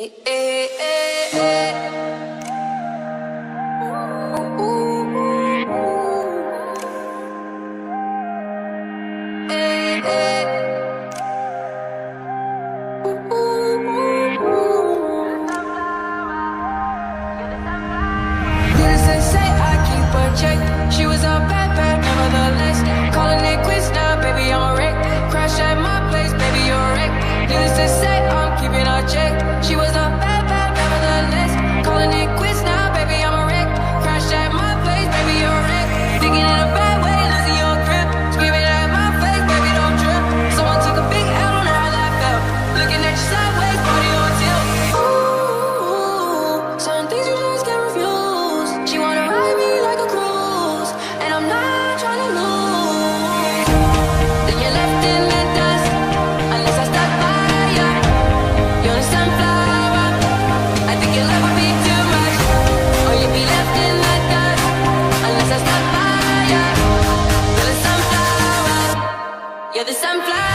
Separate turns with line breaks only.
She was a bad, bad, nevertheless. Calling it quits now, baby, I'm a wreck. Crash at my place, baby, you're a wreck. Needless to say, I'm keeping her check. She was a bad, bad, nevertheless. Calling it quits now, baby, I'm a wreck. Crash at my place, baby, you're a wreck. Thinking in a bad way, losing your grip. Screaming at my face, baby, don't trip. Someone took a big L, don't know how that felt. Looking at you sideways, body on tilt. Ooh, certain things you just can't refuse. She wanna ride me like a cruise, and I'm not trying to lose. Then you're left in the dust, unless I stop by ya. You're a sunflower, I think your love would be too much. Or you'd be left in the dust, unless I stop by ya. You're the sunflower, you're the sunflower.